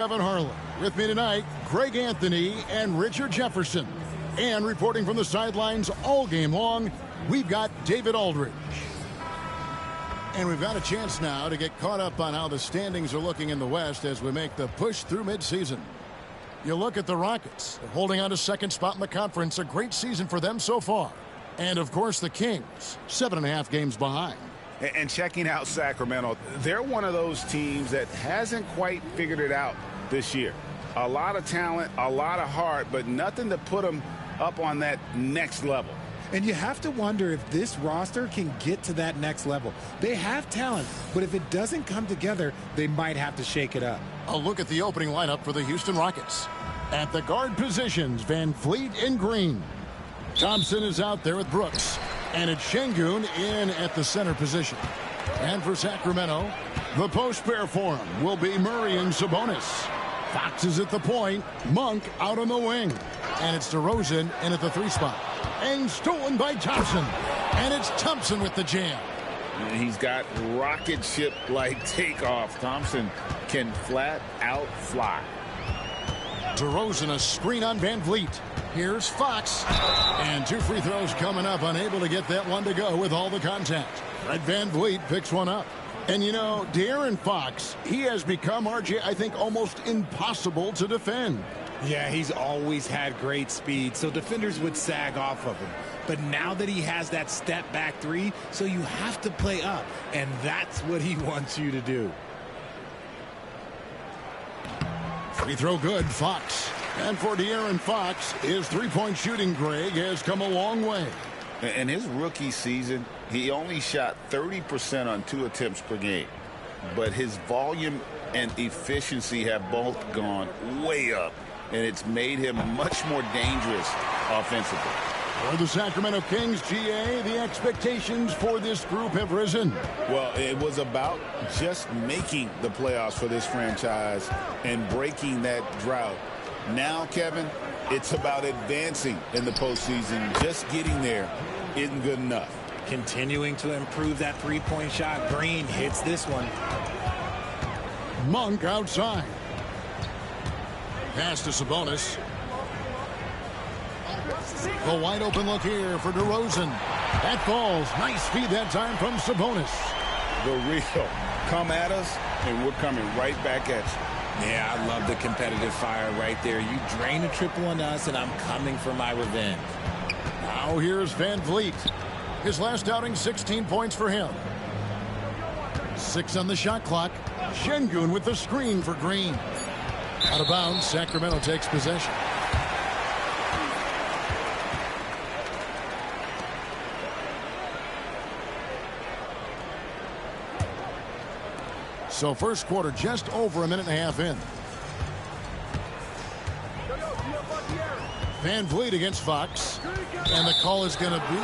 Kevin Harlan. With me tonight, Greg Anthony and Richard Jefferson. And reporting from the sidelines all game long, we've got David Aldridge. And we've got a chance now to get caught up on how the standings are looking in the West as we make the push through midseason. You look at the Rockets. They're holding on to second spot in the conference. A great season for them so far. And, of course, the Kings, 7.5 games behind. And checking out Sacramento, they're one of those teams that hasn't quite figured it out this year. A lot of talent, a lot of heart, but nothing to put them up on that next level. And you have to wonder if this roster can get to that next level. They have talent, but if it doesn't come together, they might have to shake it up. A look at the opening lineup for the Houston Rockets. At the guard positions, Van Fleet and Green. Thompson is out there with Brooks. And it's Şengün in at the center position. And for Sacramento, the post pair for him will be Murray and Sabonis. Fox is at the point. Monk out on the wing. And it's DeRozan in at the 3 spot. And stolen by Thompson. And it's Thompson with the jam. And he's got rocket ship-like takeoff. Thompson can flat out fly. DeRozan a screen on Van Vliet. Here's Fox. And 2 free throws coming up. Unable to get that one to go with all the contact. Fred Van Vliet picks one up. And, you know, De'Aaron Fox, he has become, RJ, I think, almost impossible to defend. Yeah, he's always had great speed, so defenders would sag off of him. But now that he has that step-back 3, so you have to play up, and that's what he wants you to do. Free throw good, Fox. And for De'Aaron Fox, his three-point shooting, Greg, has come a long way. In his rookie season, he only shot 30% on 2 attempts per game. But his volume and efficiency have both gone way up, and it's made him much more dangerous offensively. For the Sacramento Kings, GA, the expectations for this group have risen. Well, it was about just making the playoffs for this franchise and breaking that drought. Now, Kevin, it's about advancing in the postseason. Just getting there isn't good enough. Continuing to improve that 3-point shot. Green hits this one. Monk outside. Pass to Sabonis. The wide open look here for DeRozan. That falls. Nice feed that time from Sabonis. The real. Come at us, and we're coming right back at you. Yeah, I love the competitive fire right there. You drain a triple on us, and I'm coming for my revenge. Now here's Van Vliet. His last outing, 16 points for him. 6 on the shot clock. Şengün with the screen for Green. Out of bounds, Sacramento takes possession. So first quarter just over a minute and a half in. Van Vliet against Fox. And the call is going to be,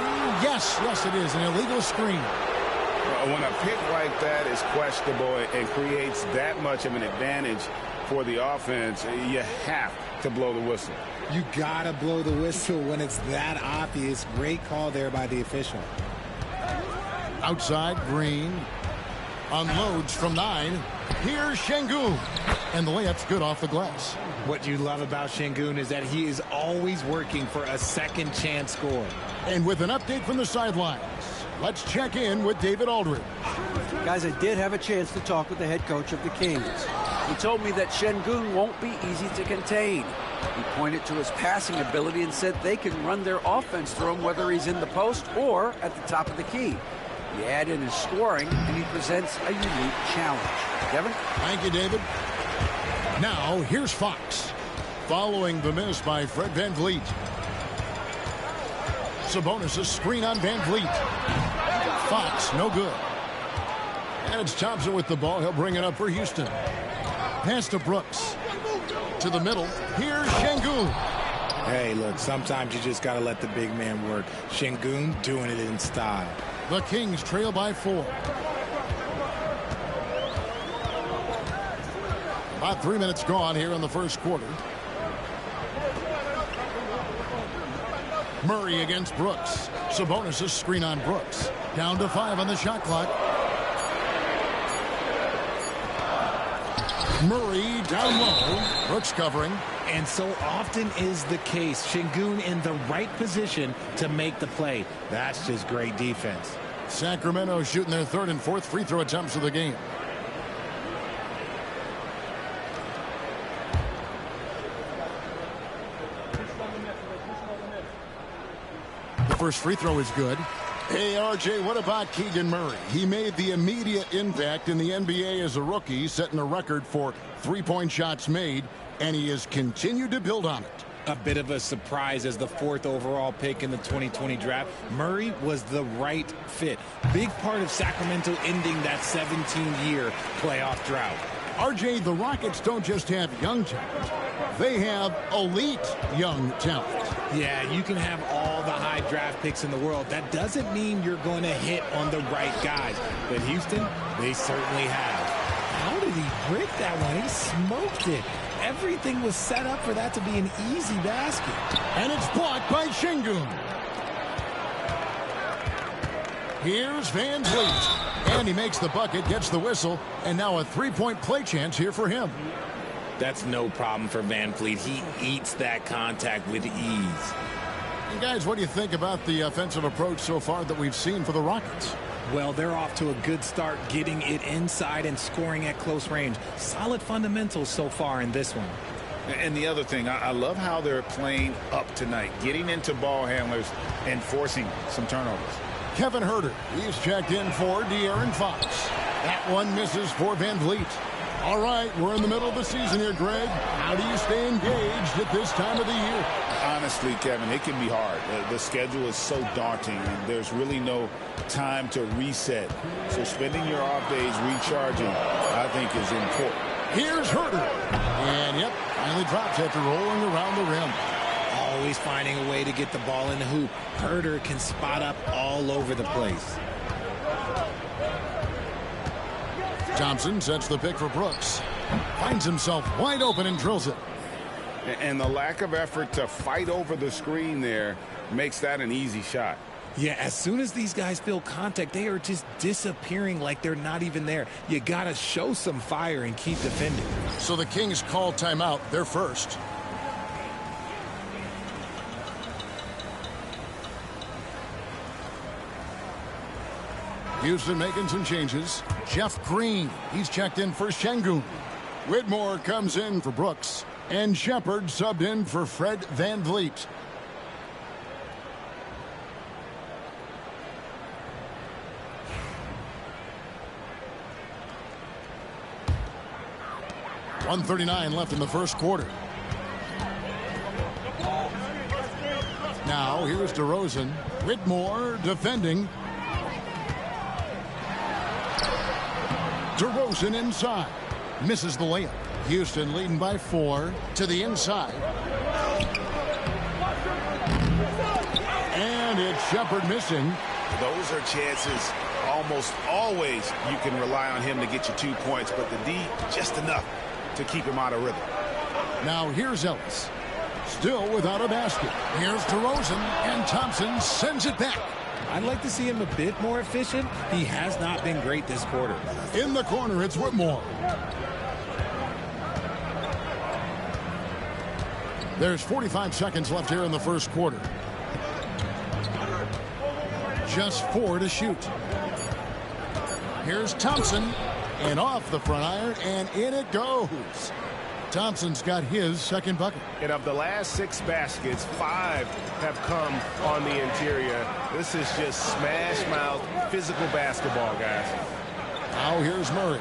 yes, it is, an illegal screen. When a pick like that is questionable and creates that much of an advantage for the offense, you have to blow the whistle. You got to blow the whistle when it's that obvious. Great call there by the official. Outside, Green. Unloads from 9. Here's Şengün. And the layup's good off the glass. What you love about Şengün is that he is always working for a second chance score. And with an update from the sidelines, let's check in with David Aldridge. Guys, I did have a chance to talk with the head coach of the Kings. He told me that Şengün won't be easy to contain. He pointed to his passing ability and said they can run their offense through him whether he's in the post or at the top of the key. You add in his scoring, and he presents a unique challenge. Kevin? Thank you, David. Now, here's Fox. Following the miss by Fred Van Vliet. Sabonis a screen on Van Vliet. Fox, no good. And it's Thompson with the ball. He'll bring it up for Houston. Pass to Brooks. To the middle. Here's Şengün. Hey, look, sometimes you just got to let the big man work. Şengün doing it in style. The Kings trail by 4. About 3 minutes gone here in the first quarter. Murray against Brooks. Sabonis' screen on Brooks. Down to 5 on the shot clock. Murray down low. Brooks covering. And so often is the case. Şengün in the right position to make the play. That's just great defense. Sacramento shooting their third and fourth free throw attempts of the game. The first free throw is good. Hey, RJ, what about Keegan Murray? He made the immediate impact in the NBA as a rookie, setting a record for three-point shots made, and he has continued to build on it. A bit of a surprise as the fourth overall pick in the 2020 draft. Murray was the right fit. Big part of Sacramento ending that 17-year playoff drought. RJ, the Rockets don't just have young talent. They have elite young talent. Yeah, you can have all the high draft picks in the world. That doesn't mean you're going to hit on the right guys. But Houston, they certainly have. How did he break that one? He smoked it. Everything was set up for that to be an easy basket. And it's blocked by Şengün. Here's Van Vliet. And he makes the bucket, gets the whistle, and now a three-point play chance here for him. That's no problem for Van Vliet. He eats that contact with ease. And guys, what do you think about the offensive approach so far that we've seen for the Rockets? Well, they're off to a good start getting it inside and scoring at close range. Solid fundamentals so far in this one. And the other thing, I love how they're playing up tonight, getting into ball handlers and forcing some turnovers. Kevin Huerter, he's checked in for De'Aaron Fox. That one misses for Van Vliet. All right, we're in the middle of the season here, Greg. How do you stay engaged at this time of the year? Honestly, Kevin, it can be hard. The schedule is so daunting, and there's really no time to reset. So spending your off days recharging, I think, is important. Here's Huerter. And, yep, finally drops after rolling around the rim. Always finding a way to get the ball in the hoop. Huerter can spot up all over the place. Thompson sets the pick for Brooks. Finds himself wide open and drills it. And the lack of effort to fight over the screen there makes that an easy shot. Yeah, as soon as these guys feel contact, they are just disappearing like they're not even there. You got to show some fire and keep defending. So the Kings call timeout. They're first. Houston making some changes. Jeff Green, he's checked in for Şengün. Whitmore comes in for Brooks. And Shepard subbed in for Fred Van Vliet. .139 left in the first quarter. Now here's DeRozan. Whitmore defending. DeRozan inside. Misses the layup. Houston leading by 4 to the inside. And it's Shepard missing. Those are chances almost always you can rely on him to get you 2 points, but the D, just enough to keep him out of rhythm. Now here's Ellis. Still without a basket. Here's DeRozan, and Thompson sends it back. I'd like to see him a bit more efficient. He has not been great this quarter. In the corner, it's Whitmore. There's 45 seconds left here in the first quarter. Just 4 to shoot. Here's Thompson, and off the front iron, and in it goes. Thompson's got his second bucket. And of the last 6 baskets, 5 have come on the interior. This is just smash mouth physical basketball, guys. Now here's Murray.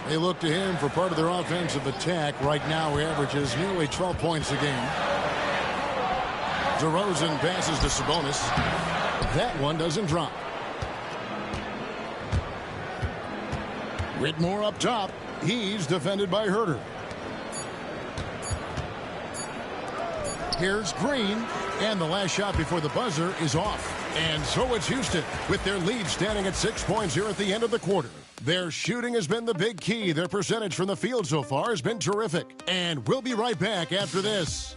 They look to him for part of their offensive attack. Right now he averages nearly 12 points a game. DeRozan passes to Sabonis. That one doesn't drop. Whitmore up top. He's defended by Huerter. Here's Green, and the last shot before the buzzer is off. And so it's Houston, with their lead standing at 6 points here at the end of the quarter. Their shooting has been the big key. Their percentage from the field so far has been terrific. And we'll be right back after this.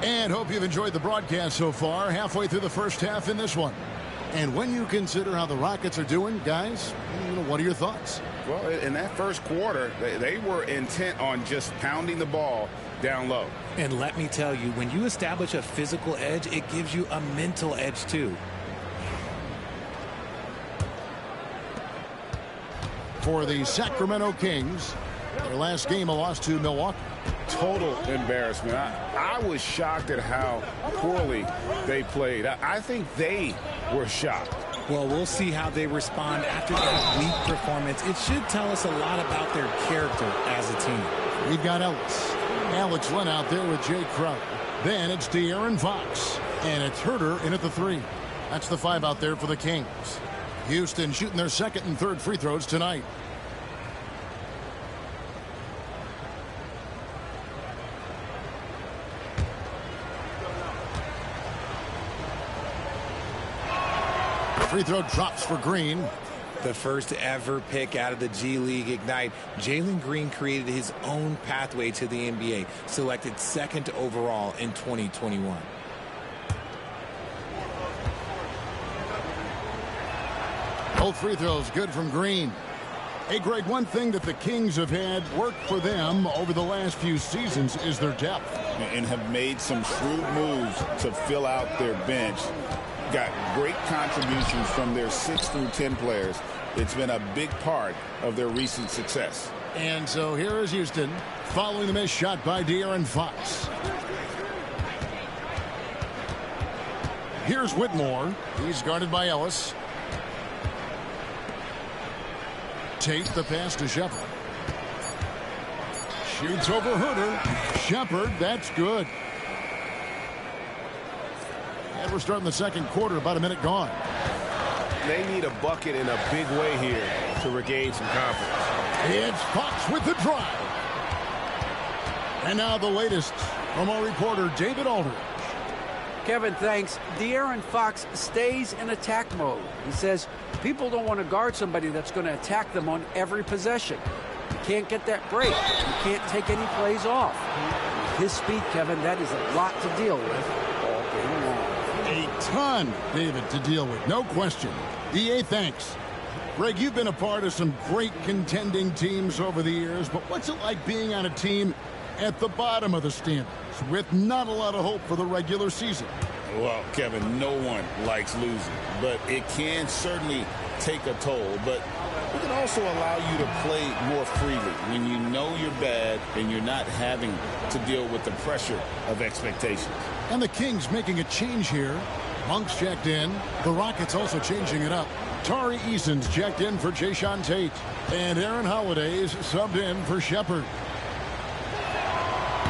And hope you've enjoyed the broadcast so far, halfway through the first half in this one. And when you consider how the Rockets are doing, guys, what are your thoughts? Well, in that first quarter, they were intent on just pounding the ball down low. And let me tell you, when you establish a physical edge, it gives you a mental edge too. For the Sacramento Kings, their last game a loss to Milwaukee. Total embarrassment. I was shocked at how poorly they played. I think they were shocked. Well, we'll see how they respond after that weak performance. It should tell us a lot about their character as a team. We've got Ellis. Alex Len out there with Jay Crowder. Then it's De'Aaron Fox. And it's Herter in at the 3. That's the 5 out there for the Kings. Houston shooting their second and third free throws tonight. Free throw drops for Green. The first ever pick out of the G League Ignite, Jalen Green created his own pathway to the NBA, selected second overall in 2021. Both free throws good from Green. Hey, Greg, one thing that the Kings have had work for them over the last few seasons is their depth. And have made some shrewd moves to fill out their bench. Got great contributions from their 6 through 10 players. It's been a big part of their recent success. And so here is Houston following the missed shot by De'Aaron Fox. Here's Whitmore. He's guarded by Ellis. Tate the pass to Shepard. Shoots over Herter. Shepard, that's good. And we're starting the second quarter, about a minute gone. They need a bucket in a big way here to regain some confidence. It's Fox with the drive. And now the latest from our reporter, David Aldridge. Kevin, thanks. De'Aaron Fox stays in attack mode. He says people don't want to guard somebody that's going to attack them on every possession. You can't get that break. You can't take any plays off. His speed, Kevin, that is a lot to deal with all game long. A ton, David, to deal with, no question. DA, thanks. Greg, you've been a part of some great contending teams over the years, but what's it like being on a team at the bottom of the standings with not a lot of hope for the regular season? Well, Kevin, no one likes losing, but it can certainly take a toll. But it can also allow you to play more freely when you know you're bad and you're not having to deal with the pressure of expectations. And the Kings making a change here. Monk's checked in. The Rockets also changing it up. Tari Eason's checked in for Jayshawn Tate. And Aaron Holiday's subbed in for Shepard.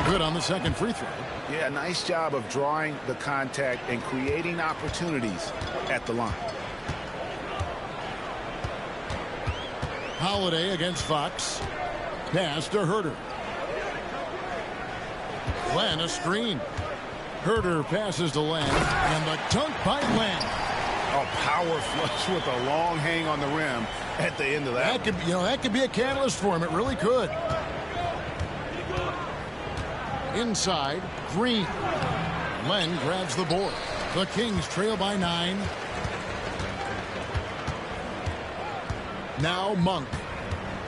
Good on the second free throw. Yeah, nice job of drawing the contact and creating opportunities at the line. Holiday against Fox. Pass to Herter. Len a screen. Herter passes to Len, and the dunk by Len. A power flush with a long hang on the rim at the end of that. That could be a catalyst for him. It really could. Inside, Green. Len grabs the board. The Kings trail by 9. Now Monk.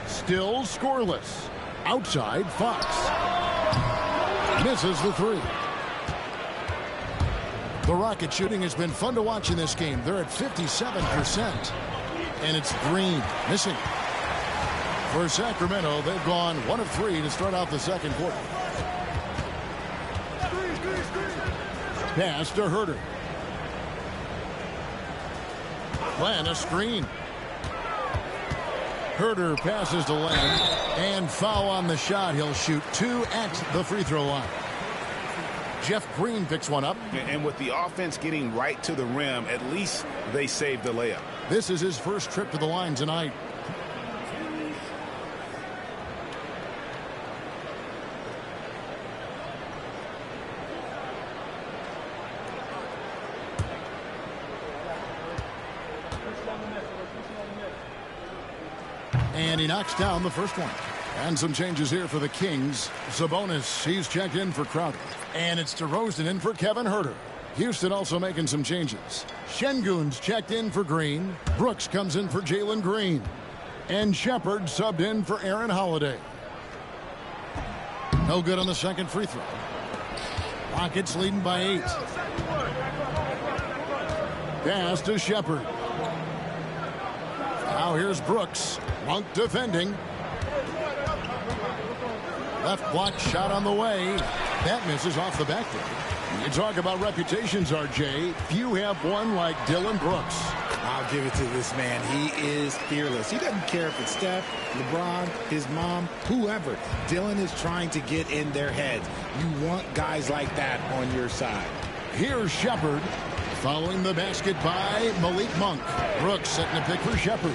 Still scoreless. Outside, Fox. Misses the 3. The Rocket shooting has been fun to watch in this game. They're at 57%. And it's Green missing. For Sacramento, they've gone 1 of 3 to start out the second quarter. Pass to Herter. Len a screen. Herter passes to Len, and foul on the shot. He'll shoot 2 at the free throw line. Jeff Green picks one up. And with the offense getting right to the rim, at least they saved the layup. This is his first trip to the line tonight. And he knocks down the first one. And some changes here for the Kings. Sabonis, he's checked in for Crowder. And it's DeRozan in for Kevin Huerter. Houston also making some changes. Şengün's checked in for Green. Brooks comes in for Jalen Green. And Shepard subbed in for Aaron Holiday. No good on the second free throw. Rockets leading by 8. Pass to Shepard. Now here's Brooks. Monk defending. Left block shot on the way. That misses off the backboard. You talk about reputations, RJ. Few have one like Dylan Brooks. I'll give it to this man. He is fearless. He doesn't care if it's Steph, LeBron, his mom, whoever. Dylan is trying to get in their heads. You want guys like that on your side. Here's Shepard. Following the basket by Malik Monk. Brooks setting a pick for Shepard.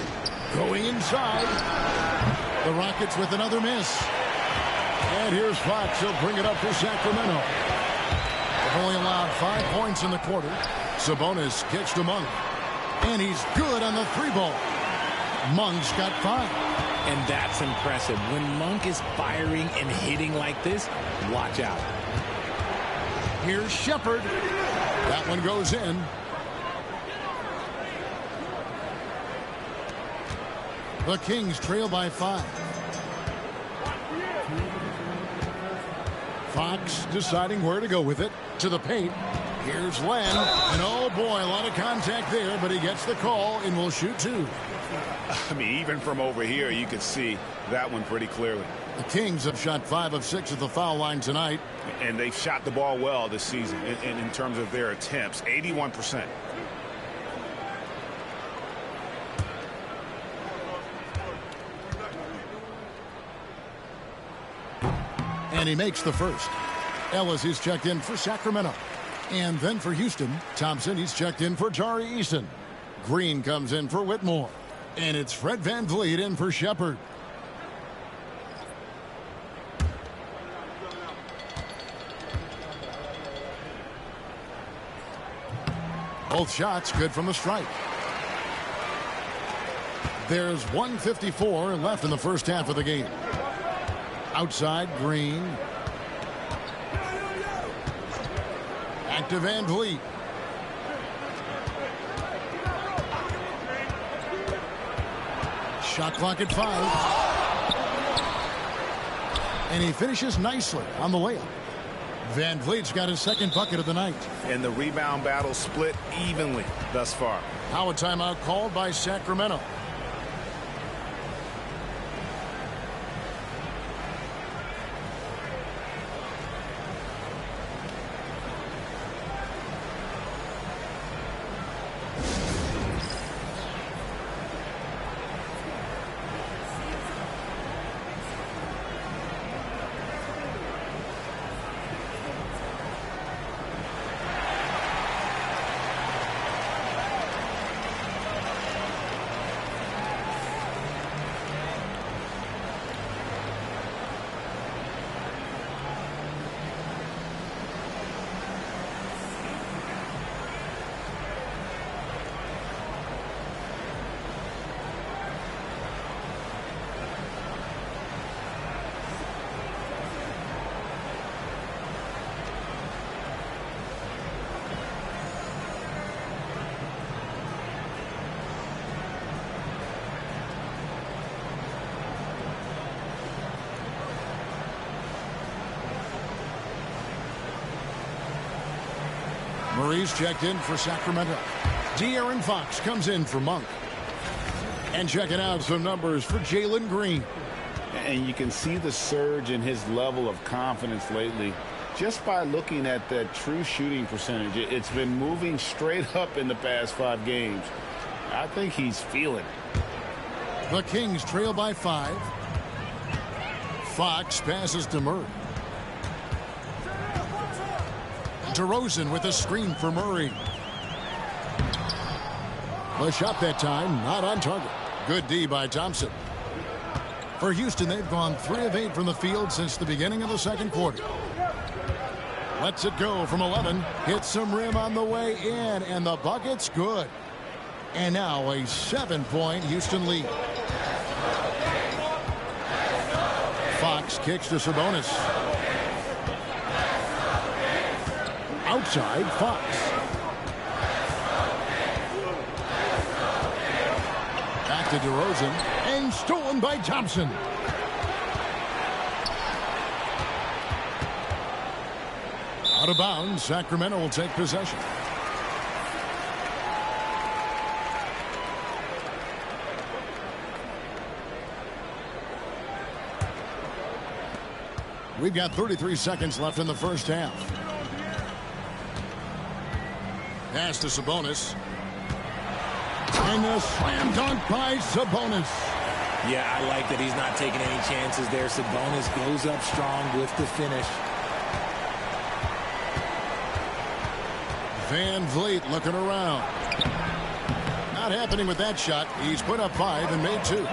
Going inside. The Rockets with another miss. And here's Fox. He'll bring it up for Sacramento. They've only allowed 5 points in the quarter. Sabonis kicks to Monk. And he's good on the 3-ball. Monk's got 5. And that's impressive. When Monk is firing and hitting like this, watch out. Here's Shepard. That one goes in. The Kings trail by 5. Fox deciding where to go with it. To the paint. Here's Len. And oh boy, a lot of contact there, but he gets the call and will shoot 2. I mean, even from over here, you can see that one pretty clearly. The Kings have shot 5 of 6 at the foul line tonight. And they've shot the ball well this season in terms of their attempts, 81%. And he makes the first. Ellis is checked in for Sacramento. And then for Houston, Thompson, he's checked in for Tari Eason. Green comes in for Whitmore. And it's Fred VanVleet in for Shepard. Both shots good from the strike. There's 1:54 left in the first half of the game. Outside, Green. Back to VanVleet. Shot clock at 5. And he finishes nicely on the layup. VanVleet's got his second bucket of the night. And the rebound battle split evenly thus far. Now a timeout called by Sacramento. Murray's checked in for Sacramento. De'Aaron Fox comes in for Monk. And checking out some numbers for Jalen Green. And you can see the surge in his level of confidence lately just by looking at that true shooting percentage. It's been moving straight up in the past 5 games. I think he's feeling it. The Kings trail by 5. Fox passes to Murray. DeRozan with a screen for Murray. The shot that time not on target. Good D by Thompson. For Houston, they've gone 3 of 8 from the field since the beginning of the second quarter. Lets it go from 11. Hits some rim on the way in, and the bucket's good. And now a 7-point Houston lead. Fox kicks to Sabonis. Outside, Fox. Back to DeRozan. And stolen by Thompson. Out of bounds, Sacramento will take possession. We've got 33 seconds left in the first half. Pass to Sabonis. And a slam dunk by Sabonis. Yeah, I like that he's not taking any chances there. Sabonis goes up strong with the finish. Van Vliet looking around. Not happening with that shot. He's put up 5 and made 2.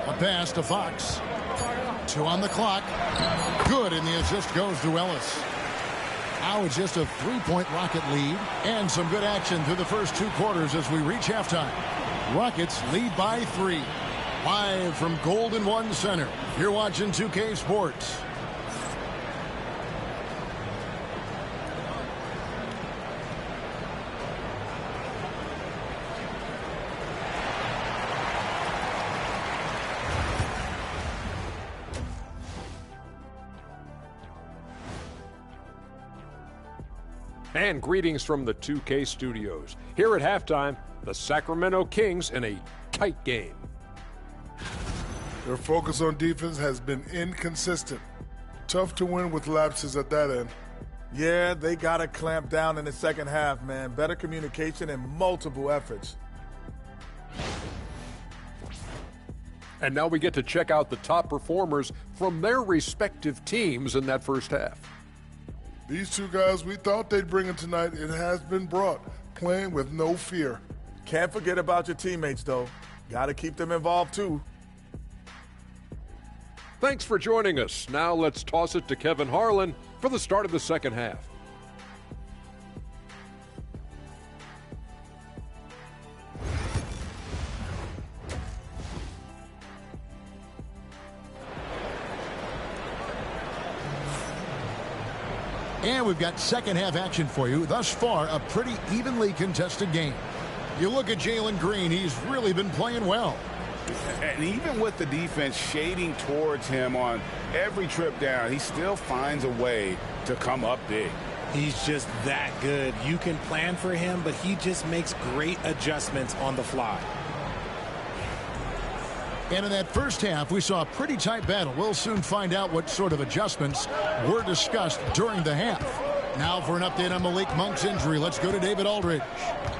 A pass to Fox. 2 on the clock. Good, and the assist goes to Ellis. Now it's just a 3-point Rocket lead and some good action through the first 2 quarters as we reach halftime. Rockets lead by 3. Live from Golden One Center. You're watching 2K Sports. And greetings from the 2K studios. Here at halftime, the Sacramento Kings in a tight game. Their focus on defense has been inconsistent. Tough to win with lapses at that end. Yeah, they got to clamp down in the second half, man. Better communication and multiple efforts. And now we get to check out the top performers from their respective teams in that first half. These 2 guys we thought they'd bring in tonight, it has been brought, playing with no fear. Can't forget about your teammates, though. Got to keep them involved, too. Thanks for joining us. Now let's toss it to Kevin Harlan for the start of the second half. And we've got second half action for you. Thus far, a pretty evenly contested game. You look at Jalen Green, he's really been playing well. And even with the defense shading towards him on every trip down, he still finds a way to come up big. He's just that good. You can plan for him, but he just makes great adjustments on the fly. And in that first half, we saw a pretty tight battle. We'll soon find out what sort of adjustments were discussed during the half. Now for an update on Malik Monk's injury, let's go to David Aldridge.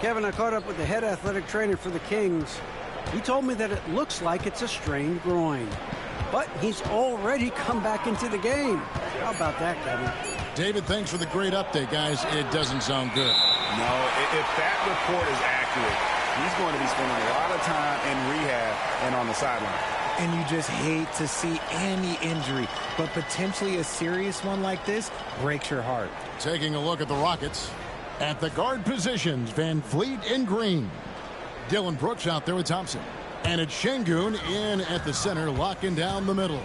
Kevin, I caught up with the head athletic trainer for the Kings. He told me that it looks like it's a strained groin. But he's already come back into the game. How about that, Kevin? David, thanks for the great update, guys. It doesn't sound good. No, if that report is accurate, he's going to be spending a lot of time in rehab and on the sideline. And you just hate to see any injury, but potentially a serious one like this breaks your heart. Taking a look at the Rockets. At the guard positions, Van Vliet and Green. Dylan Brooks out there with Thompson. And it's Şengün in at the center, locking down the middle.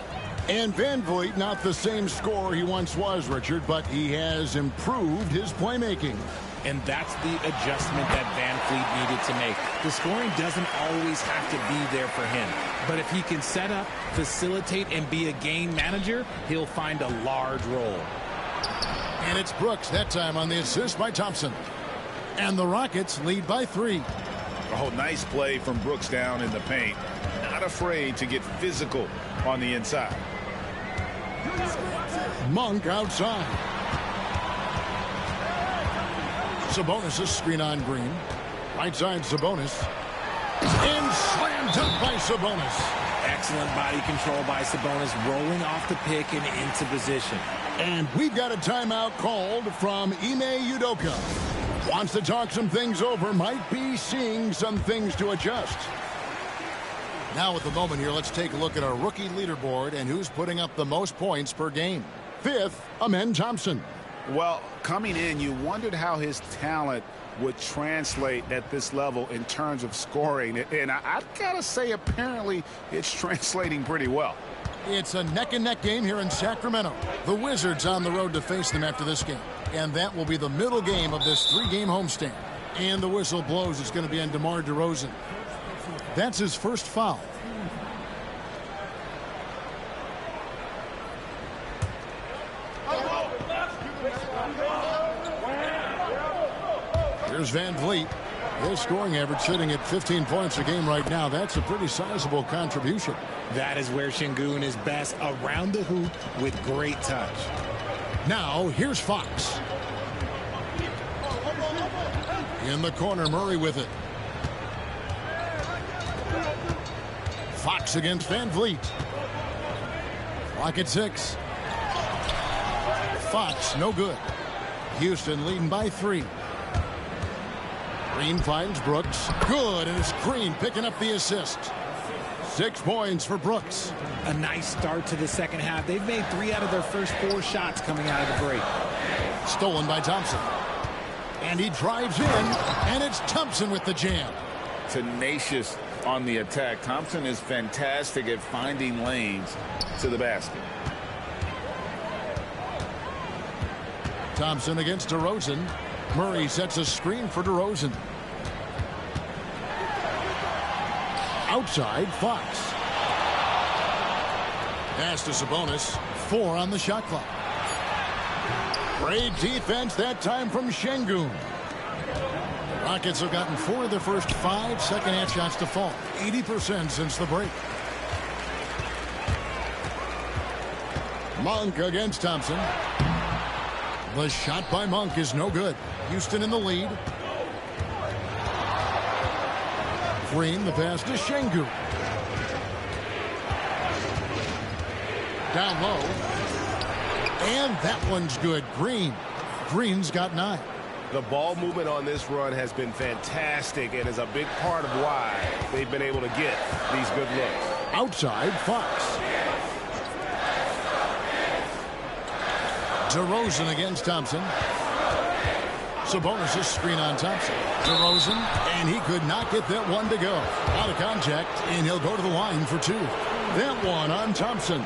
And Van Vliet, not the same scorer he once was, Richard, but he has improved his playmaking. And that's the adjustment that Van Vliet needed to make. The scoring doesn't always have to be there for him. But if he can set up, facilitate, and be a game manager, he'll find a large role. And it's Brooks, that time on the assist by Thompson. And the Rockets lead by 3. Oh, nice play from Brooks down in the paint. Not afraid to get physical on the inside. Monk outside. Sabonis' screen on Green. Right side Sabonis. And slam dunk by Sabonis. Excellent body control by Sabonis, rolling off the pick and into position. And we've got a timeout called from Ime Udoka. Wants to talk some things over, might be seeing some things to adjust. Now at the moment here, let's take a look at our rookie leaderboard and who's putting up the most points per game. 5th, Amen Thompson. Well, coming in, you wondered how his talent would translate at this level in terms of scoring. And I've got to say, apparently, it's translating pretty well. It's a neck-and-neck game here in Sacramento. The Wizards on the road to face them after this game. And that will be the middle game of this 3-game homestand. And the whistle blows. It's going to be on DeMar DeRozan. That's his first foul. Here's Van Vliet. His scoring average sitting at 15 points a game right now. That's a pretty sizable contribution. That is where Şengün is best, around the hoop with great touch. Now, here's Fox. In the corner, Murray with it. Fox against Van Vliet. Clock at 6. Fox, no good. Houston leading by 3. Green finds Brooks. Good, and it's Green picking up the assist. 6 points for Brooks. A nice start to the second half. They've made 3 out of their first 4 shots coming out of the break. Stolen by Thompson. And he drives in, and it's Thompson with the jam. Tenacious on the attack. Thompson is fantastic at finding lanes to the basket. Thompson against DeRozan. Murray sets a screen for DeRozan. Outside, Fox. Pass to Sabonis. 4 on the shot clock. Great defense that time from Şengün. Rockets have gotten 4 of their first 5 second-half shots to fall. 80% since the break. Monk against Thompson. The shot by Monk is no good. Houston in the lead. Green, the pass to Şengün. Down low. And that one's good. Green's got 9. The ball movement on this run has been fantastic and is a big part of why they've been able to get these good looks. Outside, Fox. DeRozan against Thompson. Sabonis' screen on Thompson. DeRozan, and he could not get that one to go. Out of contact, and he'll go to the line for 2. That one on Thompson.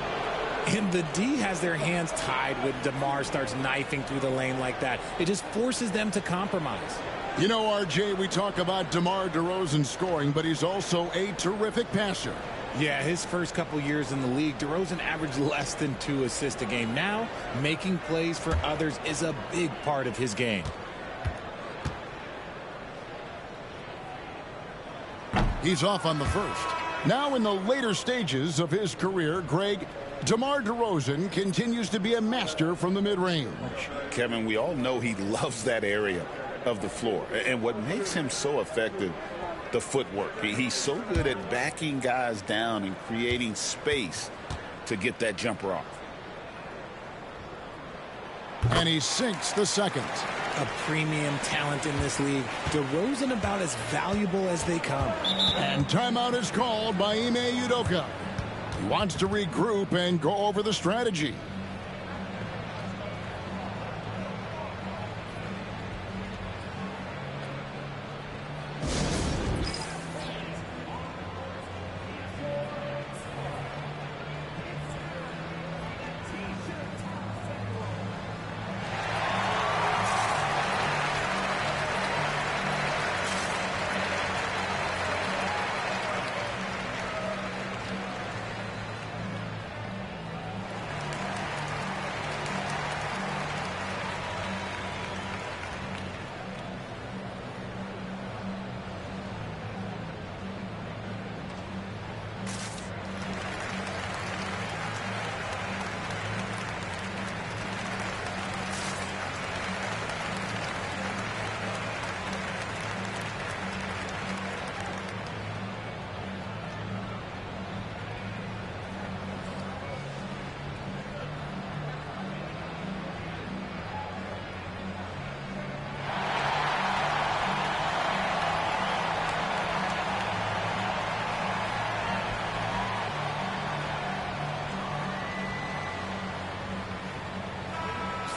And the D has their hands tied when DeMar starts knifing through the lane like that. It just forces them to compromise. You know, RJ, we talk about DeMar DeRozan scoring, but he's also a terrific passer. Yeah, his first couple years in the league, DeRozan averaged less than 2 assists a game. Now, making plays for others is a big part of his game. He's off on the first. Now in the later stages of his career, Greg, DeMar DeRozan continues to be a master from the mid-range. Kevin, we all know he loves that area of the floor. And what makes him so effective, the footwork. He's so good at backing guys down and creating space to get that jumper off. And he sinks the second. A premium talent in this league. DeRozan about as valuable as they come. And timeout is called by Ime Udoka. He wants to regroup and go over the strategy.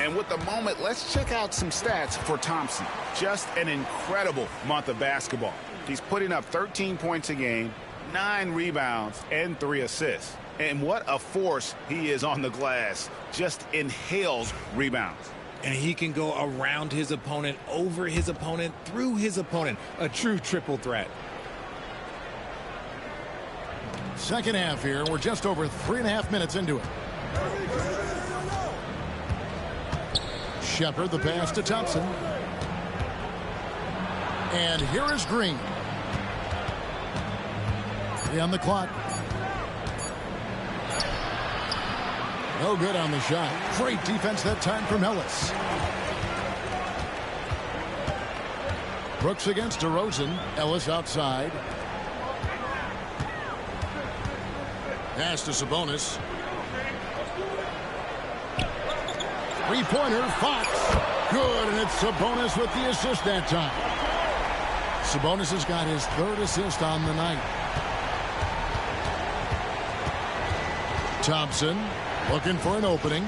And with the moment, let's check out some stats for Thompson. Just an incredible month of basketball. He's putting up 13 points a game, 9 rebounds, and 3 assists. And what a force he is on the glass. Just inhales rebounds. And he can go around his opponent, over his opponent, through his opponent. A true triple threat. Second half here. We're just over 3.5 minutes into it. Shepard, the pass to Thompson. And here is Green. 3 on the clock. No good on the shot. Great defense that time from Ellis. Brooks against DeRozan. Ellis outside. Pass to Sabonis. Three-pointer, Fox. Good, and it's Sabonis with the assist that time. Sabonis has got his 3rd assist on the night. Thompson looking for an opening.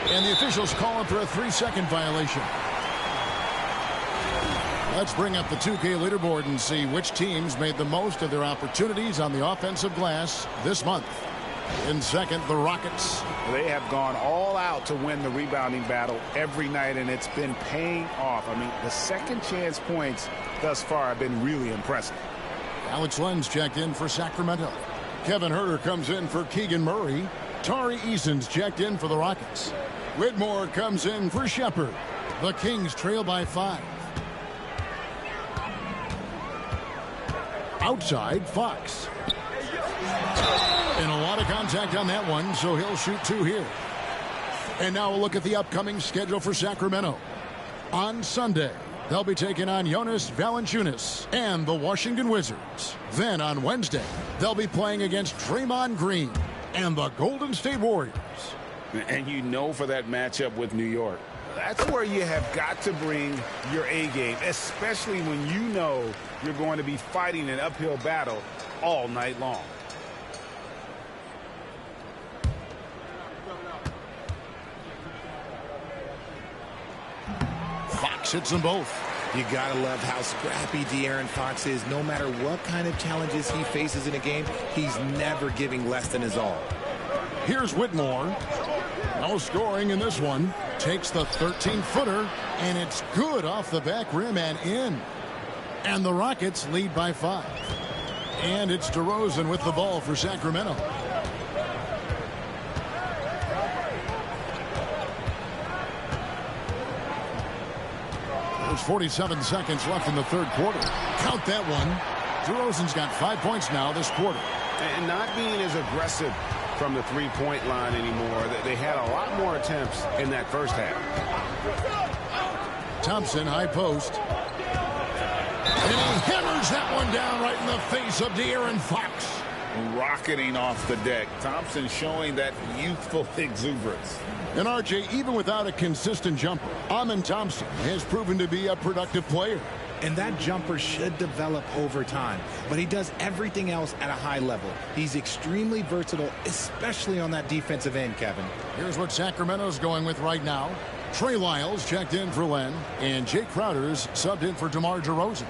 And the officials call him for a 3-second violation. Let's bring up the 2K leaderboard and see which teams made the most of their opportunities on the offensive glass this month. In second, the Rockets. They have gone all out to win the rebounding battle every night, and it's been paying off. I mean, the second chance points thus far have been really impressive. Alex Lenz checked in for Sacramento. Kevin Huerter comes in for Keegan Murray. Tari Eason's checked in for the Rockets. Whitmore comes in for Shepard. The Kings trail by 5. Outside, Fox. And a lot of contact on that one, so he'll shoot 2 here. And now we'll look at the upcoming schedule for Sacramento. On Sunday, they'll be taking on Jonas Valanciunas and the Washington Wizards. Then on Wednesday, they'll be playing against Draymond Green and the Golden State Warriors. And you know, for that matchup with New York, that's where you have got to bring your A game, especially when you know you're going to be fighting an uphill battle all night long. Fox hits them both. You gotta love how scrappy De'Aaron Fox is. No matter what kind of challenges he faces in a game, he's never giving less than his all. Here's Whitmore. No scoring in this one. Takes the 13-footer, and it's good off the back rim and in. And the Rockets lead by 5. And it's DeRozan with the ball for Sacramento. There's 47 seconds left in the 3rd quarter. Count that one. DeRozan's got 5 points now this quarter. And not being as aggressive from the 3-point line anymore. They had a lot more attempts in that first half. Thompson, high post. And he hammers that one down right in the face of De'Aaron Fox. Rocketing off the deck. Thompson showing that youthful exuberance. And RJ, even without a consistent jumper, Amen Thompson has proven to be a productive player. And that jumper should develop over time. But he does everything else at a high level. He's extremely versatile, especially on that defensive end, Kevin. Here's what Sacramento's going with right now. Trey Lyles checked in for Len, and Jake Crowder's subbed in for DeMar DeRozan.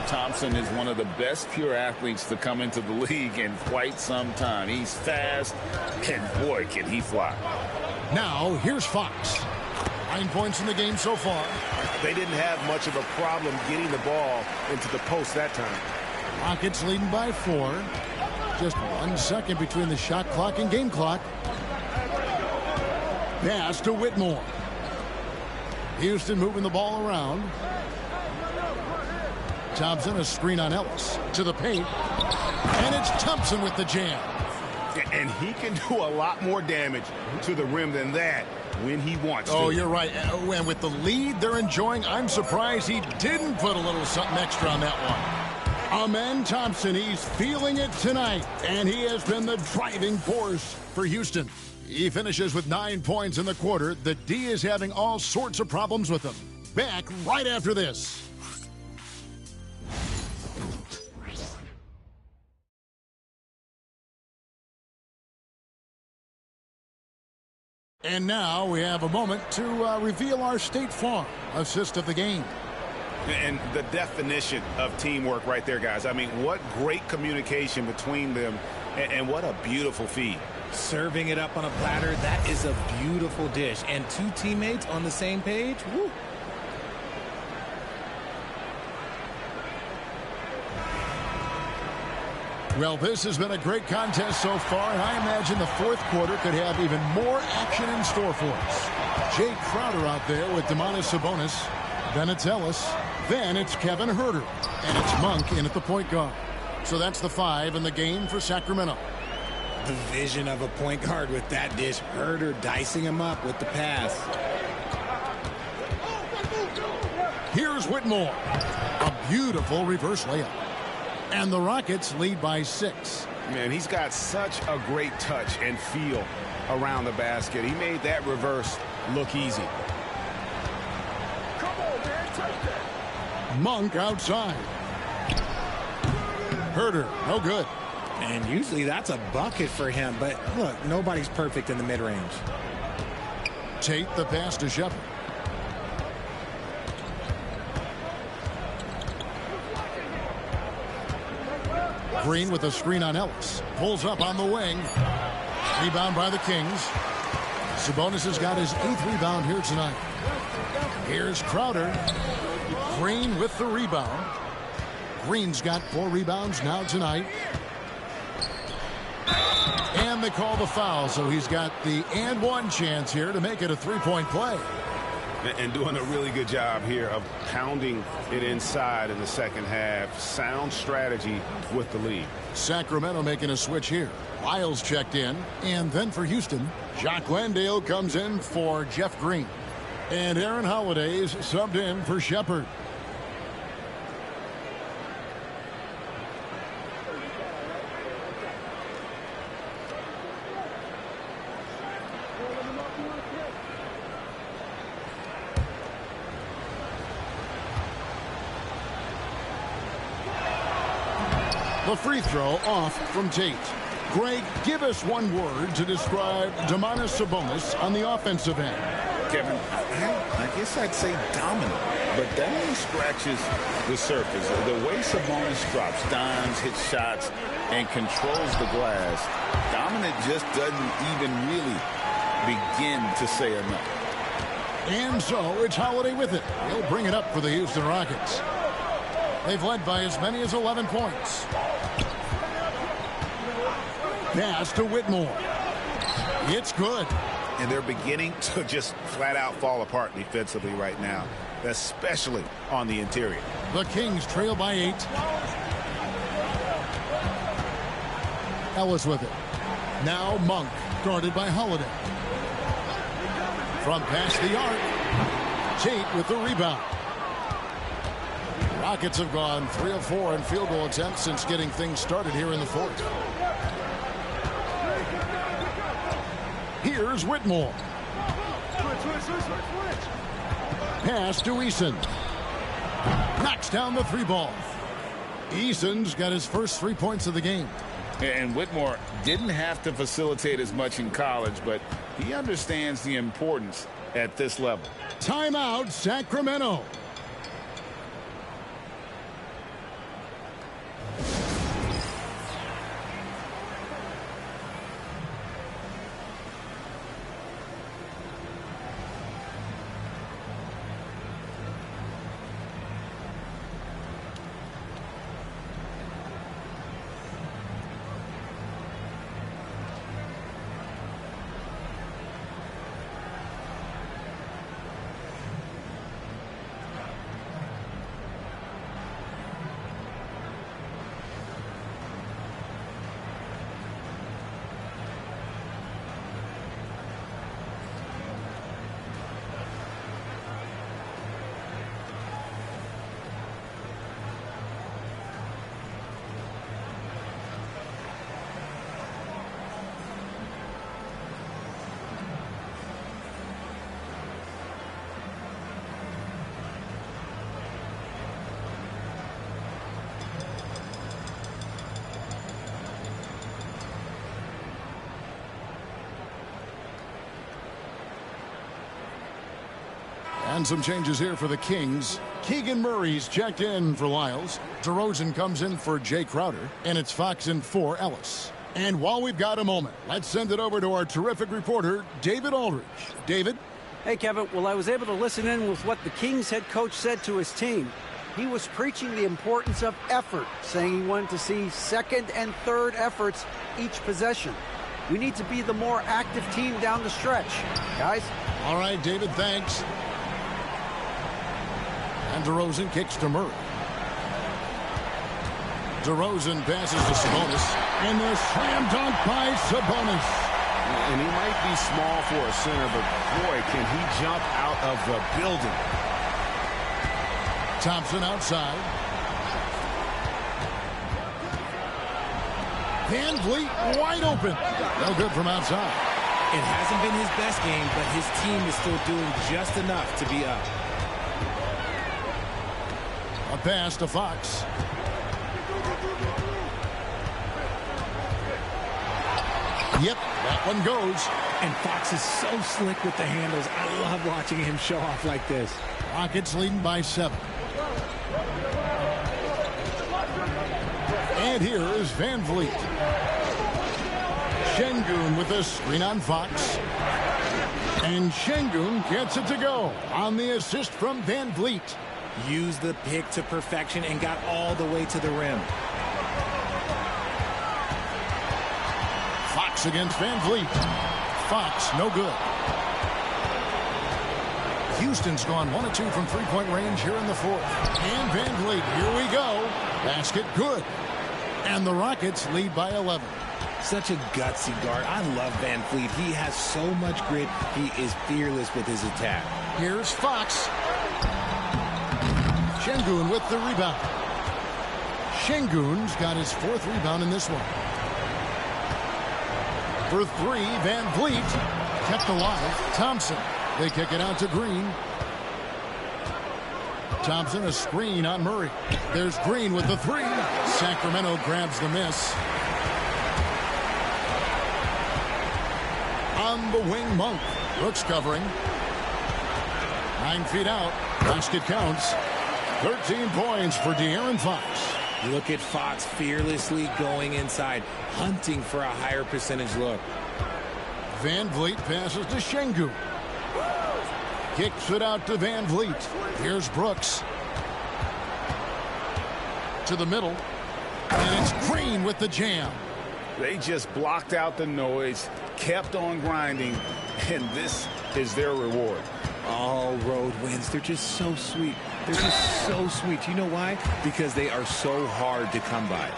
Thompson is one of the best pure athletes to come into the league in quite some time. He's fast, and boy, can he fly. Now, here's Fox. 9 points in the game so far. They didn't have much of a problem getting the ball into the post that time. Rockets leading by 4. Just 1 second between the shot clock and game clock. Pass to Whitmore. Houston moving the ball around. Thompson, a screen on Ellis. To the paint. And it's Thompson with the jam. And he can do a lot more damage to the rim than that when he wants to. Oh, you're right. And with the lead they're enjoying, I'm surprised he didn't put a little something extra on that one. Amen Thompson, he's feeling it tonight. And he has been the driving force for Houston. He finishes with 9 points in the quarter. The D is having all sorts of problems with him. Back right after this. And now we have a moment to reveal our State Farm assist of the game. And the definition of teamwork right there, guys. I mean, what great communication between them, and what a beautiful feed. Serving it up on a platter, that is a beautiful dish. And two teammates on the same page, woo. Well, this has been a great contest so far, and I imagine the fourth quarter could have even more action in store for us. Jay Crowder out there with Domantas Sabonis. Then it's Ellis. Then it's Kevin Huerter. And it's Monk in at the point guard. So that's the 5 in the game for Sacramento. The vision of a point guard with that dish. Huerter dicing him up with the pass. Here's Whitmore. A beautiful reverse layup. And the Rockets lead by 6. Man, he's got such a great touch and feel around the basket. He made that reverse look easy. Monk outside. Huerter, no good. And usually that's a bucket for him. But look, nobody's perfect in the mid-range. Tate the pass to Shepard. Green with a screen on Ellis. Pulls up on the wing. Rebound by the Kings. Sabonis has got his 8th rebound here tonight. Here's Crowder. Green with the rebound. Green's got 4 rebounds now tonight. And they call the foul, so he's got the and one chance here to make it a 3-point play. And doing a really good job here of pounding it inside in the second half. Sound strategy with the lead. Sacramento making a switch here. Lyles checked in. And then for Houston, Jacques Landale comes in for Jeff Green. And Aaron Holiday's subbed in for Shepard. The free throw off from Tate. Greg, give us one word to describe Domantas Sabonis on the offensive end. Kevin, I guess I'd say dominant, but that only scratches the surface. The way Sabonis drops dimes, hits shots, and controls the glass, dominant just doesn't even really begin to say enough. And so it's Holiday with it. He'll bring it up for the Houston Rockets. They've led by as many as 11 points. Pass to Whitmore. It's good. And they're beginning to just flat out fall apart defensively right now, especially on the interior. The Kings trail by 8. Ellis with it. Now Monk, guarded by Holiday. From past the arc, Tate with the rebound. Rockets have gone 3 of 4 in field goal attempts since getting things started here in the fourth. Here's Whitmore. Pass to Eason. Knocks down the 3 ball. Eason's got his first 3 points of the game. And Whitmore didn't have to facilitate as much in college, but he understands the importance at this level. Timeout, Sacramento. And some changes here for the Kings. Keegan Murray's checked in for Lyles. DeRozan comes in for Jay Crowder. And it's Fox in for Ellis. And while we've got a moment, let's send it over to our terrific reporter, David Aldridge. David? Hey, Kevin. Well, I was able to listen in with what the Kings head coach said to his team. He was preaching the importance of effort, saying he wanted to see second and third efforts each possession. We need to be the more active team down the stretch. Guys? All right, David, thanks. And DeRozan kicks to Murray. DeRozan passes to Sabonis. And the slam dunk by Sabonis. And he might be small for a center, but boy, can he jump out of the building. Thompson outside. Van Vliet wide open. No good from outside. It hasn't been his best game, but his team is still doing just enough to be up. A pass to Fox. Yep, that one goes. And Fox is so slick with the handles. I love watching him show off like this. Rockets leading by 7. And here is Van Vliet. Şengün with a screen on Fox. And Şengün gets it to go on the assist from Van Vliet. Used the pick to perfection and got all the way to the rim. Fox against Van Vliet. Fox, no good. Houston's gone 1 of 2 from three-point range here in the fourth. And Van Vliet, here we go. Basket good. And the Rockets lead by 11. Such a gutsy guard. I love Van Vliet. He has so much grit. He is fearless with his attack. Here's Fox. Şengün with the rebound. Şengün's got his 4th rebound in this one. For 3, Van Vliet kept alive. Thompson. They kick it out to Green. Thompson, a screen on Murray. There's Green with the 3. Sacramento grabs the miss. On the wing, Monk. Brooks covering. 9 feet out. Basket counts. 13 points for De'Aaron Fox. Look at Fox fearlessly going inside, hunting for a higher percentage look. Van Vliet passes to Şengün. Kicks it out to Van Vliet. Here's Brooks. To the middle. And it's Green with the jam. They just blocked out the noise, kept on grinding, and this is their reward. All road wins. They're just so sweet. They're just so sweet. You know why? Because they are so hard to come by.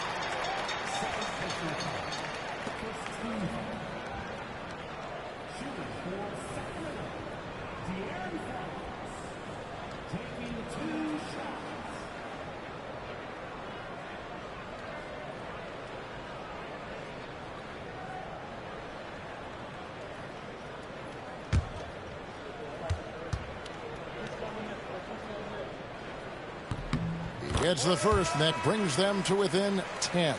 Gets the first, and that brings them to within 10.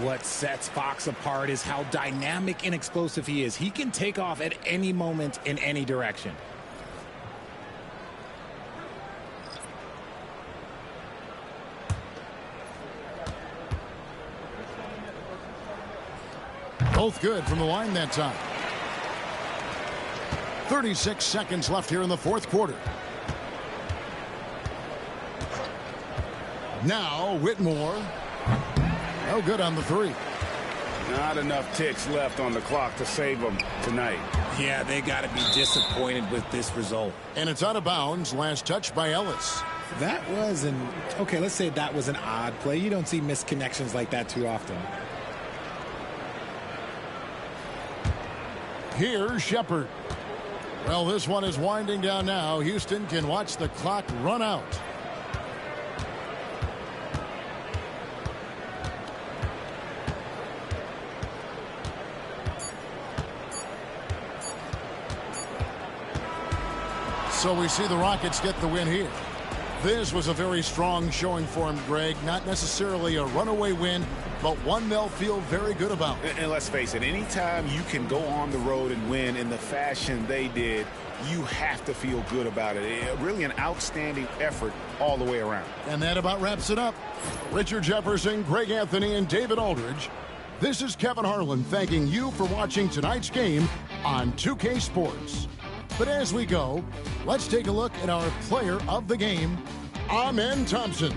What sets Fox apart is how dynamic and explosive he is. He can take off at any moment in any direction. Both good from the line that time. 36 seconds left here in the fourth quarter. Now Whitmore. No good on the 3. Not enough ticks left on the clock to save them tonight. Yeah, they got to be disappointed with this result. And it's out of bounds. Last touch by Ellis. That was okay, let's say that was an odd play. You don't see missed connections like that too often. Here's Shepard. Well, this one is winding down now. Houston can watch the clock run out. So we see the Rockets get the win here. This was a very strong showing for him, Greg. Not necessarily a runaway win, but one they'll feel very good about. And let's face it, anytime you can go on the road and win in the fashion they did, you have to feel good about it. Really an outstanding effort all the way around. And that about wraps it up. Richard Jefferson, Greg Anthony, and David Aldridge. This is Kevin Harlan thanking you for watching tonight's game on 2K Sports. But as we go, let's take a look at our player of the game, Amen Thompson.